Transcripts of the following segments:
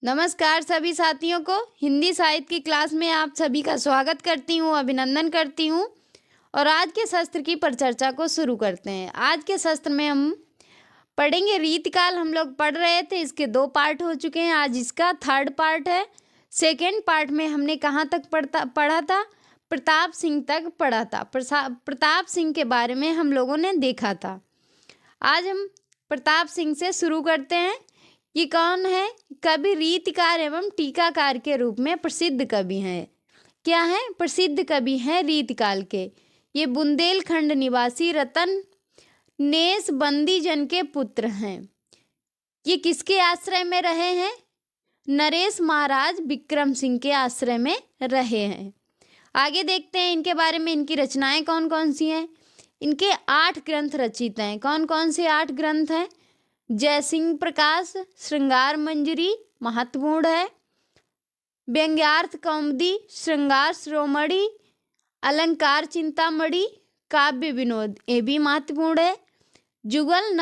नमस्कार सभी साथियों को। हिंदी साहित्य की क्लास में आप सभी का स्वागत करती हूँ, अभिनंदन करती हूँ। और आज के शस्त्र की परिचर्चा को शुरू करते हैं। आज के शस्त्र में हम पढ़ेंगे रीतिकाल। हम लोग पढ़ रहे थे, इसके 2 पार्ट हो चुके हैं, आज इसका 3rd पार्ट है। सेकेंड पार्ट में हमने कहाँ तक पढ़ा था? प्रताप सिंह तक पढ़ा था। प्रताप सिंह के बारे में हम लोगों ने देखा था। आज हम प्रताप सिंह से शुरू करते हैं। ये कौन है? कवि, रीतिकार एवं टीकाकार के रूप में प्रसिद्ध कवि हैं। क्या है? प्रसिद्ध कवि हैं रीतिकाल के। ये बुंदेलखंड निवासी रतन नेस बंदीजन के पुत्र हैं। ये किसके आश्रय में रहे हैं? नरेश महाराज विक्रम सिंह के आश्रय में रहे हैं। आगे देखते हैं इनके बारे में। इनकी रचनाएं कौन कौन सी हैं? इनके 8 ग्रंथ रचित हैं। कौन कौन से 8 ग्रंथ हैं? जयसिंह प्रकाश, श्रृंगार मंजरी महत्वपूर्ण है, व्यंग्यार्थ कौमुदी, श्रृंगार शिरोमणि, अलंकार चिंतामणि, काव्य विनोद ये भी महत्वपूर्ण है, जुगल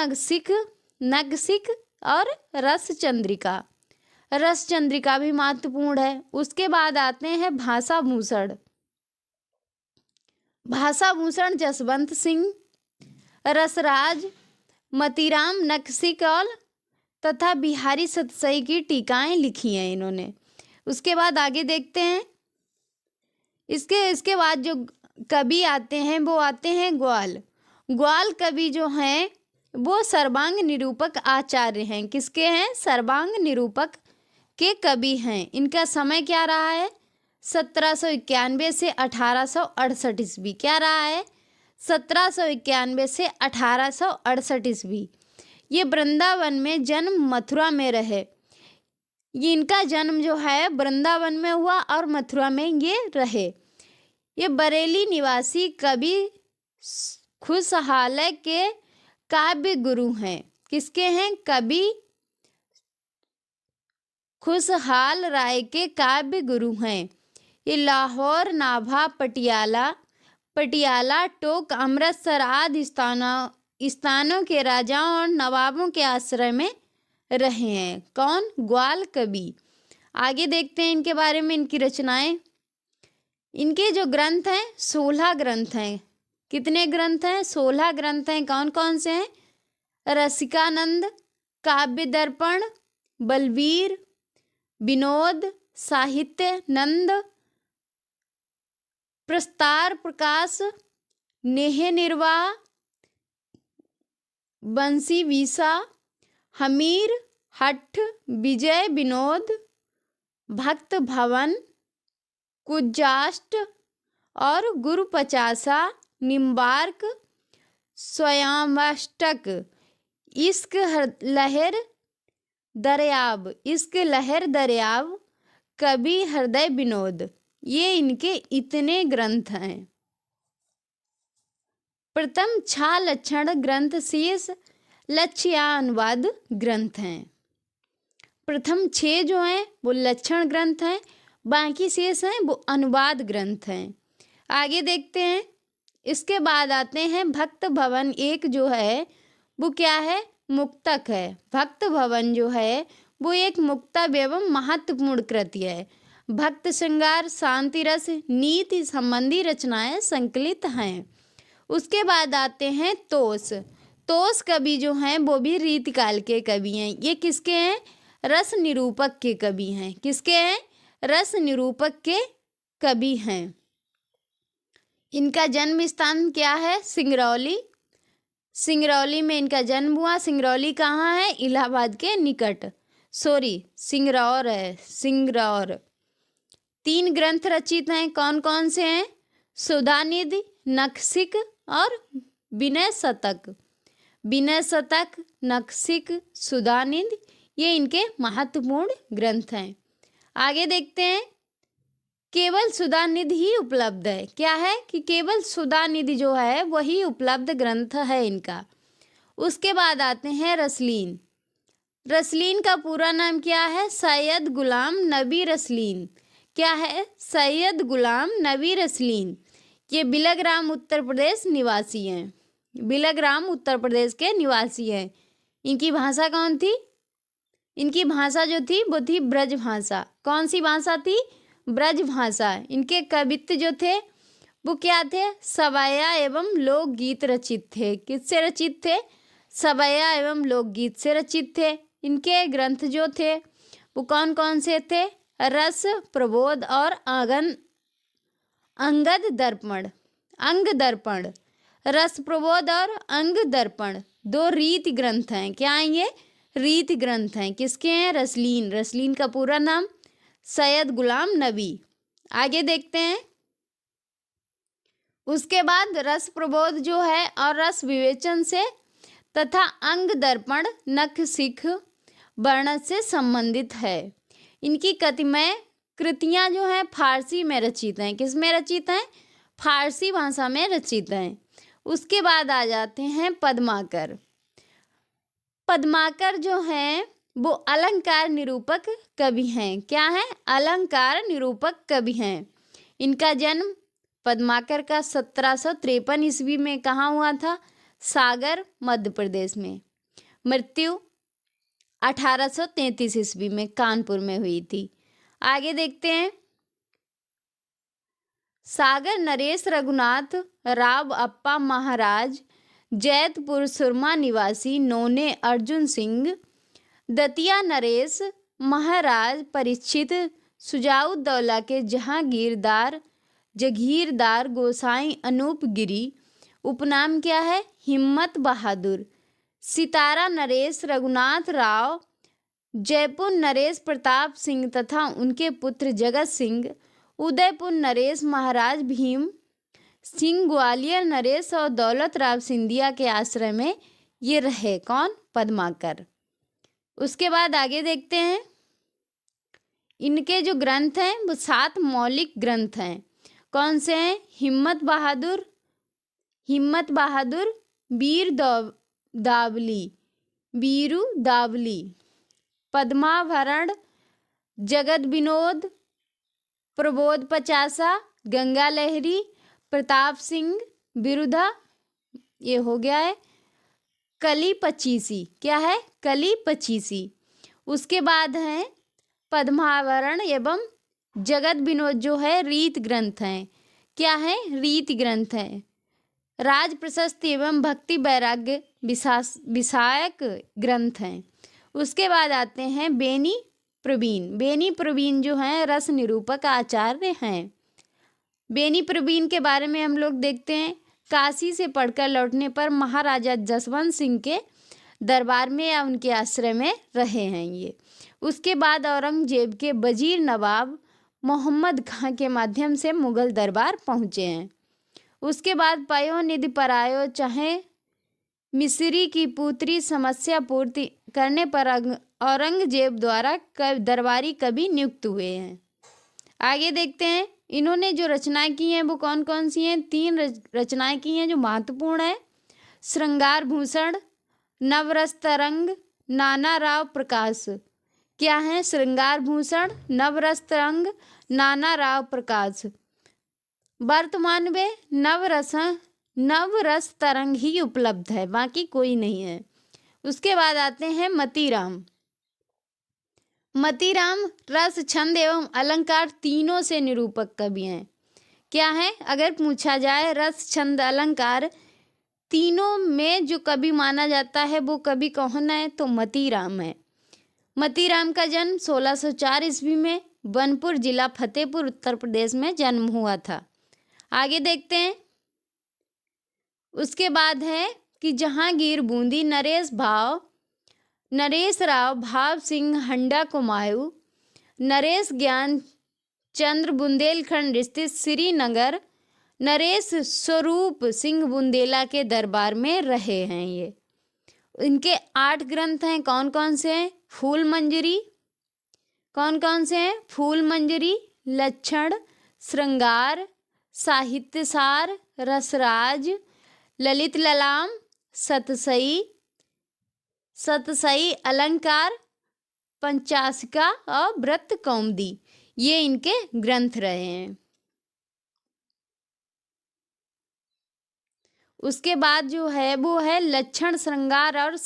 नगसिक और रस चंद्रिका भी महत्वपूर्ण है। उसके बाद आते हैं भाषा भूषण जसवंत सिंह, रसराज, मतीराम नक्सिकौल तथा बिहारी सतसई की टीकाएं लिखी हैं इन्होंने। उसके बाद आगे देखते हैं। इसके बाद जो कवि आते हैं वो आते हैं ग्वाल कवि जो हैं वो सर्वांग निरूपक आचार्य हैं। किसके हैं? सर्वांग निरूपक के कवि हैं। इनका समय क्या रहा है? 1791 से 1868 ईस्वी। क्या रहा है? 1791 से 1868 ईस्वी। ये वृंदावन में जन्म, मथुरा में रहे। ये इनका जन्म जो है वृंदावन में हुआ और मथुरा में ये रहे। ये बरेली निवासी कवि खुशहाल के काव्य गुरु हैं। किसके हैं? कवि खुशहाल राय के काव्य गुरु हैं। ये लाहौर, नाभा, पटियाला, टोक, अमृतसर आदि स्थानों के राजाओं और नवाबों के आश्रय में रहे हैं। कौन? ग्वाल कवि। आगे देखते हैं इनके बारे में, इनकी रचनाएं। इनके जो ग्रंथ हैं 16 ग्रंथ हैं। कितने ग्रंथ हैं? 16 ग्रंथ हैं। कौन कौन से हैं? रसिकानंद, काव्य दर्पण, बलवीर, विनोद, साहित्य नंद, प्रस्तार प्रकाश, नेह निर्वाह, बंसी वीसा, हमीर, हठ, विजय विनोद, भक्त भवन, कुजाष्ट और गुरु पचासा, निम्बार्क, स्वयंवष्टक, इश्क लहर दरियाब, कवि हृदय विनोद। ये इनके इतने ग्रंथ हैं। प्रथम 6 लक्षण ग्रंथ शेष लक्ष्यानुवाद ग्रंथ हैं। प्रथम 6 जो हैं वो लक्षण ग्रंथ हैं, बाकी शेष हैं वो अनुवाद ग्रंथ हैं। आगे देखते हैं। इसके बाद आते हैं भक्त भवन। एक जो है वो क्या है? मुक्तक है। भक्त भवन जो है वो एक मुक्तक एवं महत्वपूर्ण कृति है। भक्त श्रृंगार, शांति रस, नीति संबंधी रचनाएं संकलित हैं। उसके बाद आते हैं तोष कवि जो हैं वो भी रीतिकाल के कवि हैं। ये किसके हैं? रस निरूपक के कवि हैं। किसके हैं? रस निरूपक के कवि हैं। इनका जन्म स्थान क्या है? सिंगरौली में इनका जन्म हुआ। सिंगरौली कहाँ है? इलाहाबाद के निकट। सिंगरौर है, सिंगरौर। 3 ग्रंथ रचित हैं। कौन कौन से हैं? सुधानिधि, नखशिक और विनय शतक, नखशिक, सुधानिधि ये इनके महत्वपूर्ण ग्रंथ हैं। आगे देखते हैं। केवल सुधानिधि ही उपलब्ध है। क्या है? कि केवल सुधानिधि जो है वही उपलब्ध ग्रंथ है इनका। उसके बाद आते हैं रसलीन का पूरा नाम क्या है? सैयद गुलाम नबी रसलीन। क्या है? सैयद गुलाम नबी रसलीन। ये बिलग्राम उत्तर प्रदेश निवासी हैं। बिलग्राम उत्तर प्रदेश के निवासी हैं। इनकी भाषा कौन थी? इनकी भाषा जो थी वो थी ब्रज भाषा। कौन सी भाषा थी? ब्रज भाषा। इनके कवित्व जो थे वो क्या थे? सवैया एवं लोकगीत रचित थे। किससे रचित थे? सवैया एवं लोकगीत से रचित थे। इनके ग्रंथ जो थे वो कौन कौन से थे? रस, प्रबोध और अंगद दर्पण। अंग दर्पण, रस प्रबोध और अंग दर्पण 2 रीति ग्रंथ हैं। क्या हैं ये? रीति ग्रंथ हैं। किसके हैं? रसलीन। रसलीन का पूरा नाम सैयद गुलाम नबी। आगे देखते हैं। उसके बाद रस प्रबोध जो है और रस विवेचन से तथा अंग दर्पण नख सिख वर्ण से संबंधित है। इनकी कतिमय कृतियां जो हैं फारसी में रचित हैं। किस में रचित हैं? फारसी भाषा में रचित हैं। उसके बाद आ जाते हैं पद्माकर। पद्माकर जो हैं वो अलंकार निरूपक कवि हैं। क्या हैं? अलंकार निरूपक कवि हैं। इनका जन्म पद्माकर का 1753 ईस्वी में कहाँ हुआ था? सागर, मध्य प्रदेश में। मृत्यु 1833 ईस्वी में कानपुर में हुई थी। आगे देखते हैं। सागर नरेश रघुनाथ राव अप्पा महाराज जैतपुर सुरमा निवासी नोने अर्जुन सिंह दतिया नरेश महाराज परीक्षित सुजाउद्दौला के जगीरदार गोसाई अनूप गिरी। उपनाम क्या है? हिम्मत बहादुर। सितारा नरेश रघुनाथ राव जयपुर नरेश प्रताप सिंह तथा उनके पुत्र जगत सिंह। उदयपुर नरेश महाराज भीम सिंह। ग्वालियर नरेश और दौलत राव सिंधिया के आश्रय में ये रहे। कौन? पद्माकर। उसके बाद आगे देखते हैं। इनके जो ग्रंथ हैं वो 7 मौलिक ग्रंथ हैं। कौन से हैं? हिम्मत बहादुर, बीरू दावली, पद्माभरण, जगत विनोद, प्रबोध पचासा, गंगा लहरी, प्रताप सिंह बिरुदा, ये हो गया है कली पचीसी। क्या है? कली पचीसी। उसके बाद है पद्मावरण एवं जगत विनोद जो है रीत ग्रंथ हैं। क्या है? रीत ग्रंथ हैं। राज प्रशस्ति एवं भक्ति वैराग्य विषयक ग्रंथ हैं। उसके बाद आते हैं बेनी प्रवीण जो हैं रस निरूपक आचार्य हैं। बेनी प्रवीण के बारे में हम लोग देखते हैं। काशी से पढ़कर लौटने पर महाराजा जसवंत सिंह के दरबार में या उनके आश्रय में रहे हैं ये। उसके बाद औरंगजेब के वजीर नवाब मोहम्मद खां के माध्यम से मुगल दरबार पहुँचे हैं। उसके बाद पयो निधि परायो चाहे मिस्री की पुत्री समस्या पूर्ति करने पर औरंगजेब द्वारा दरबारी कवि नियुक्त हुए हैं। आगे देखते हैं। इन्होंने जो रचनाएं की हैं वो कौन कौन सी हैं? 3 रचनाएं की हैं जो महत्वपूर्ण है। श्रृंगार भूषण, नवरस तरंग, नाना राव प्रकाश। क्या है? श्रृंगार भूषण, नवरस तरंग, नाना राव प्रकाश। वर्तमान में नवरस तरंग ही उपलब्ध है, बाकी कोई नहीं है। उसके बाद आते हैं मतीराम रस, छंद एवं अलंकार तीनों से निरूपक कवि हैं। क्या है? अगर पूछा जाए रस, छंद, अलंकार तीनों में जो कवि माना जाता है वो कवि कौन है? तो मतीराम है। मतीराम का जन्म 1604 ईस्वी में बनपुर जिला फतेहपुर उत्तर प्रदेश में जन्म हुआ था। आगे देखते हैं। उसके बाद है कि जहांगीर बूंदी नरेश राव भाव सिंह हंडा कुमायूं, नरेश ज्ञान चंद्र बुंदेलखंड स्थित श्रीनगर, नरेश स्वरूप सिंह बुंदेला के दरबार में रहे हैं ये। इनके 8 ग्रंथ हैं। कौन कौन से हैं? फूल मंजरी। कौन कौन से हैं? फूल मंजरी, लक्षण, श्रृंगार, साहित्यसार, रसराज, ललित ललाम, सतसई, अलंकार, पंचासिका और व्रत कौमुदी, ये इनके ग्रंथ रहे हैं। उसके बाद जो है वो है लक्षण, श्रृंगार और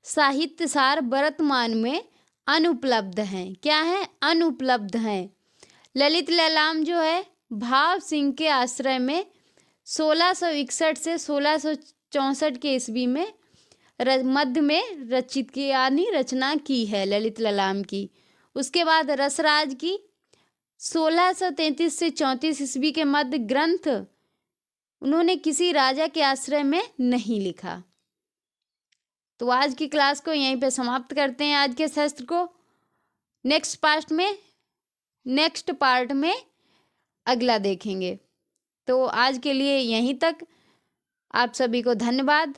साहित्य सार वर्तमान में अनुपलब्ध हैं। क्या है? अनुपलब्ध हैं। ललित ललाम जो है भाव सिंह के आश्रय में 1661 से 1664 के ईस्वी में मध्य में रचित की यानी रचना की है ललित ललाम की। उसके बाद रसराज की 1633 से 34 ईस्वी के मध्य ग्रंथ उन्होंने किसी राजा के आश्रय में नहीं लिखा। तो आज की क्लास को यहीं पे समाप्त करते हैं। आज के शास्त्र को नेक्स्ट पार्ट में अगला देखेंगे। तो आज के लिए यहीं तक। आप सभी को धन्यवाद।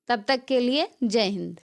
तब तक के लिए जय हिंद।